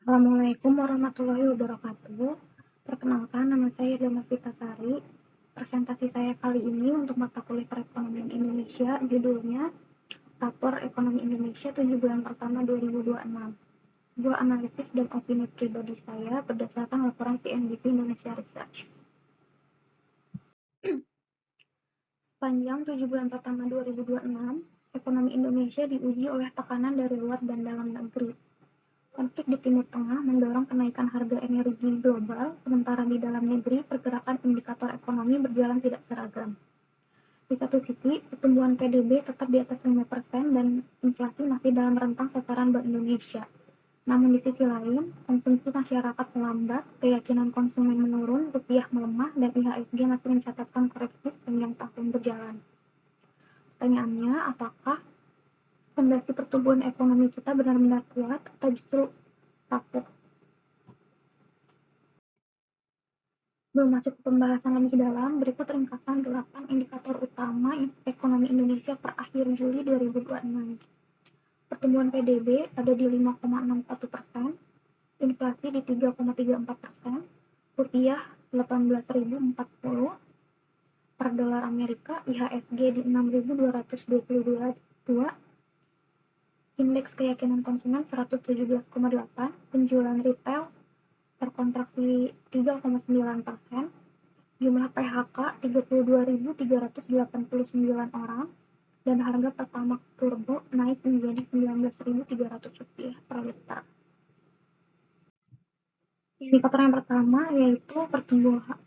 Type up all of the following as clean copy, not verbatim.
Assalamualaikum warahmatullahi wabarakatuh. Perkenalkan, nama saya Dana Vitasari. Presentasi saya kali ini untuk mata kuliah Perekonomian Indonesia, judulnya Rapor Ekonomi Indonesia 7 bulan pertama 2026. Sebuah analisis dan opini pribadi saya berdasarkan laporan CNBC Indonesia Research. Sepanjang 7 bulan pertama 2026, ekonomi Indonesia diuji oleh tekanan dari luar dan dalam negeri. Konflik di Timur Tengah mendorong kenaikan harga energi global, sementara di dalam negeri pergerakan indikator ekonomi berjalan tidak seragam. Di satu sisi, pertumbuhan PDB tetap di atas 5% dan inflasi masih dalam rentang sasaran Bank Indonesia. Namun di sisi lain, konsumsi masyarakat melambat, keyakinan konsumen menurun, rupiah melemah, dan IHSG masih mencatatkan koreksi sepanjang tahun berjalan. Pertanyaannya, apakah fondasi pertumbuhan ekonomi kita benar-benar kuat atau justru rapuh? Sebelum masuk ke pembahasan lebih dalam, berikut ringkasan 8 indikator utama ekonomi Indonesia per akhir Juli 2026. Pertumbuhan PDB ada di 5,61%, inflasi di 3,34%, rupiah 18.040 per dolar Amerika, IHSG di 6.222, indeks keyakinan konsumen 117,8, penjualan retail terkontraksi 3,9%, jumlah PHK 32.389 orang, dan harga Pertamax Turbo naik menjadi Rp19.300 per liter. Indikator yang pertama yaitu pertumbuhan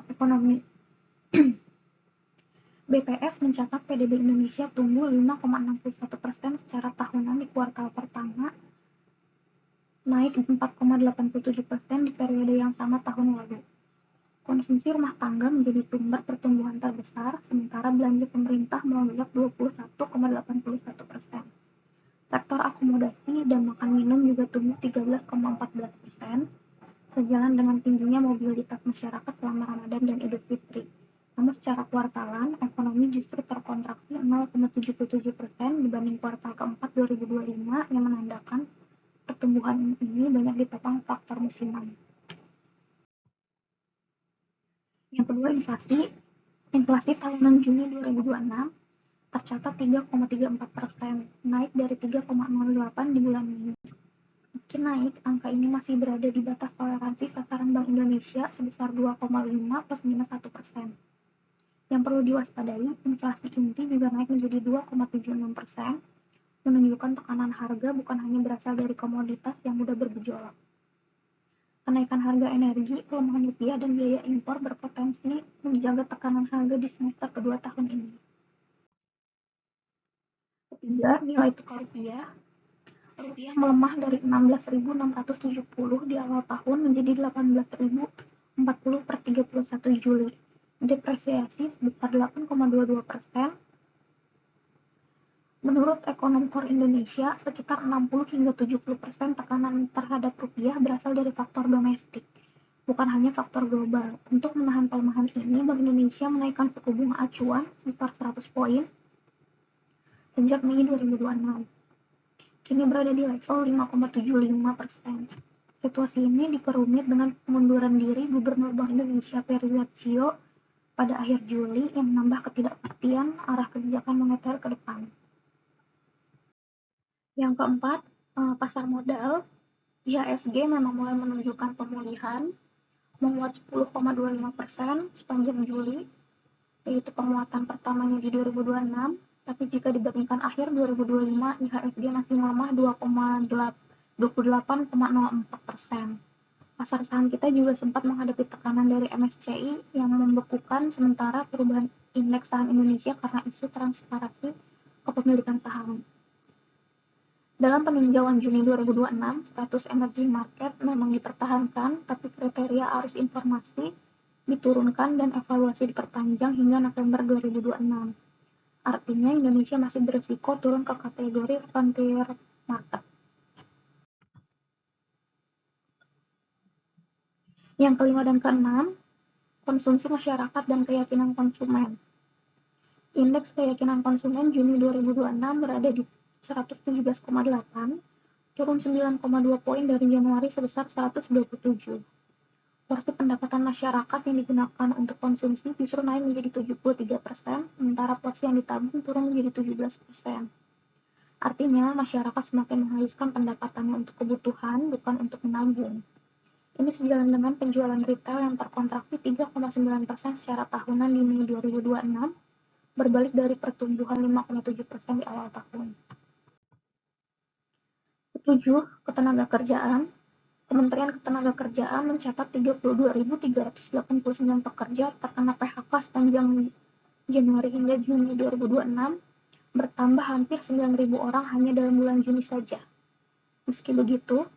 ekonomi. BPS mencatat PDB Indonesia tumbuh 5,61% secara tahunan di kuartal pertama, naik 4,87% di periode yang sama tahun lalu. Konsumsi rumah tangga menjadi sumber pertumbuhan terbesar, sementara belanja pemerintah melonjak 21,81%. Sektor akomodasi dan makan minum juga tumbuh 13,14%, sejalan dengan tingginya mobilitas masyarakat selama Ramadan dan Idul Fitri. Namun secara kuartalan, ekonomi justru terkontraksi 0,77% dibanding kuartal keempat 2025 yang menandakan pertumbuhan ini banyak ditopang faktor musiman. Yang kedua, inflasi tahunan Juni 2026 tercatat 3,34%, naik dari 3,08 di bulan Mei. Meski naik, angka ini masih berada di batas toleransi sasaran Bank Indonesia sebesar 2,5 plus minus 1%. Yang perlu diwaspadai, inflasi inti juga naik menjadi 2,76%, menunjukkan tekanan harga bukan hanya berasal dari komoditas yang mudah bergejolak. Kenaikan harga energi, pelemahan rupiah, dan biaya impor berpotensi menjaga tekanan harga di semester kedua tahun ini. Ketiga, nilai tukar rupiah. Rupiah melemah dari 16.670 di awal tahun menjadi 18.040 per 31 Juli. Depresiasi sebesar 8,22%. Menurut ekonom Core Indonesia, sekitar 60 hingga 70% tekanan terhadap rupiah berasal dari faktor domestik, bukan hanya faktor global. Untuk menahan pelemahan ini, Bank Indonesia menaikkan suku bunga acuan sebesar 100 poin sejak Mei 2026. Kini berada di level 5,75%. Situasi ini diperumit dengan pengunduran diri Gubernur Bank Indonesia Peri Warjio pada akhir Juli yang menambah ketidakpastian arah kebijakan moneter ke depan. Yang keempat, pasar modal. IHSG memang mulai menunjukkan pemulihan, menguat 10,25% sepanjang Juli, yaitu penguatan pertamanya di 2026, tapi jika dibandingkan akhir 2025, IHSG masih melemah 28,04%. Pasar saham kita juga sempat menghadapi tekanan dari MSCI yang membekukan sementara perubahan indeks saham Indonesia karena isu transparansi kepemilikan saham. Dalam peninjauan Juni 2026, status emerging market memang dipertahankan, tapi kriteria arus informasi diturunkan dan evaluasi diperpanjang hingga November 2026. Artinya Indonesia masih berisiko turun ke kategori frontier market. Yang kelima dan keenam, konsumsi masyarakat dan keyakinan konsumen. Indeks keyakinan konsumen Juni 2026 berada di 117,8, turun 9,2 poin dari Januari sebesar 127. Porsi pendapatan masyarakat yang digunakan untuk konsumsi justru naik menjadi 73%, sementara porsi yang ditabung turun menjadi 17%. Artinya, masyarakat semakin menghabiskan pendapatannya untuk kebutuhan, bukan untuk menabung. Ini sejalan dengan penjualan retail yang terkontraksi 3,9% secara tahunan di Mei 2026, berbalik dari pertumbuhan 5,7% di awal tahun. 7. Ketenagakerjaan. Kementerian Ketenagakerjaan mencatat 32.389 pekerja terkena PHK sepanjang Januari hingga Juni 2026, bertambah hampir 9.000 orang hanya dalam bulan Juni saja. Meski begitu,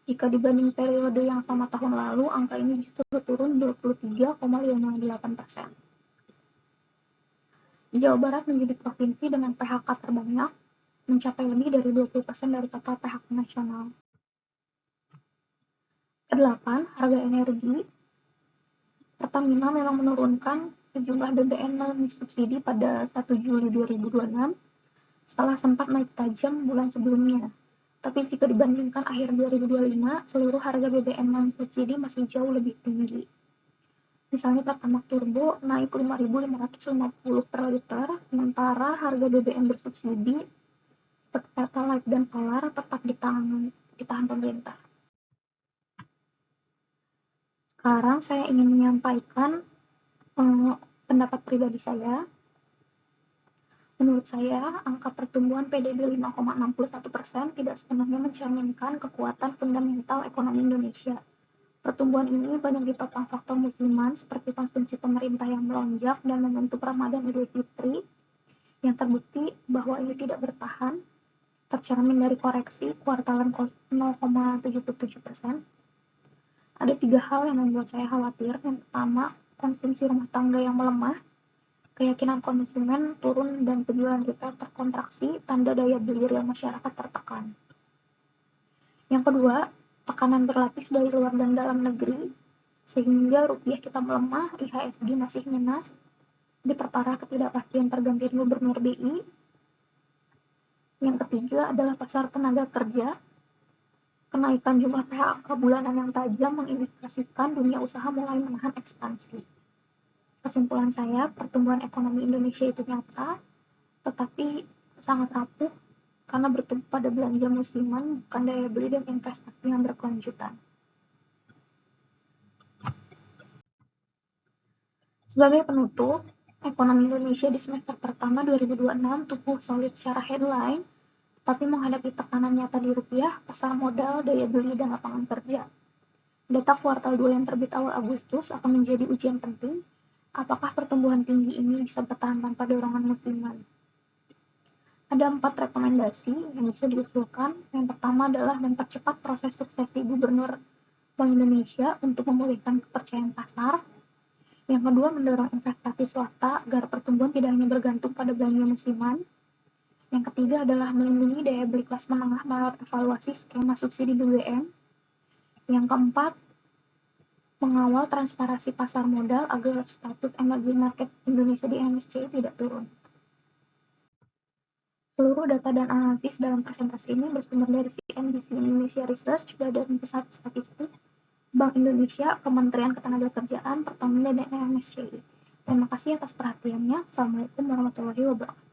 jika dibanding periode yang sama tahun lalu, angka ini justru turun 23,58%. Jawa Barat menjadi provinsi dengan PHK terbanyak, mencapai lebih dari 20% dari total PHK nasional. Kedelapan, harga energi. Pertamina memang menurunkan sejumlah BBM non subsidi pada 1 Juli 2026 setelah sempat naik tajam bulan sebelumnya. Tapi jika dibandingkan akhir 2025, seluruh harga BBM non subsidi masih jauh lebih tinggi. Misalnya Pertamax Turbo naik 5.550 per liter, sementara harga BBM bersubsidi seperti Pertalite dan Solar tetap ditahan pemerintah. Sekarang saya ingin menyampaikan pendapat pribadi saya. Menurut saya, angka pertumbuhan PDB 5,61% tidak sepenuhnya mencerminkan kekuatan fundamental ekonomi Indonesia. Pertumbuhan ini banyak ditopang faktor musiman seperti konsumsi pemerintah yang melonjak dan momentum Ramadan Idul Fitri yang terbukti bahwa ini tidak bertahan, tercermin dari koreksi kuartalan 0,77%. Ada 3 hal yang membuat saya khawatir. Yang pertama, konsumsi rumah tangga yang melemah, keyakinan konsumen turun dan penjualan retail terkontraksi, tanda daya beli real masyarakat tertekan. Yang kedua, tekanan berlapis dari luar dan dalam negeri, sehingga rupiah kita melemah, IHSG masih minus, diperparah ketidakpastian pergantian gubernur BI. Yang ketiga adalah pasar tenaga kerja. Kenaikan jumlah PHK bulanan yang tajam mengindikasikan dunia usaha mulai menahan ekspansi. Kesimpulan saya, pertumbuhan ekonomi Indonesia itu nyata, tetapi sangat rapuh karena bertumpu pada belanja musiman, bukan daya beli dan investasi yang berkelanjutan. Sebagai penutup, ekonomi Indonesia di semester pertama 2026 tumbuh solid secara headline, tapi menghadapi tekanan nyata di rupiah, pasar modal, daya beli, dan lapangan kerja. Data kuartal 2 yang terbit awal Agustus akan menjadi ujian penting. Apakah pertumbuhan tinggi ini bisa bertahan tanpa dorongan musiman? Ada 4 rekomendasi yang bisa diusulkan. Yang pertama adalah mempercepat proses suksesi Gubernur Bank Indonesia untuk memulihkan kepercayaan pasar. Yang kedua, mendorong investasi swasta agar pertumbuhan tidak hanya bergantung pada belanja musiman. Yang ketiga adalah melindungi daya beli kelas menengah melalui evaluasi skema subsidi BBM. Yang keempat, mengawal transparansi pasar modal agar status emerging market Indonesia di MSCI tidak turun. Seluruh data dan analisis dalam presentasi ini bersumber dari CNBC Indonesia Research, Badan Pusat Statistik, Bank Indonesia, Kementerian Ketenagakerjaan, Pertamina, dan MSCI. Terima kasih atas perhatiannya. Assalamualaikum warahmatullahi wabarakatuh.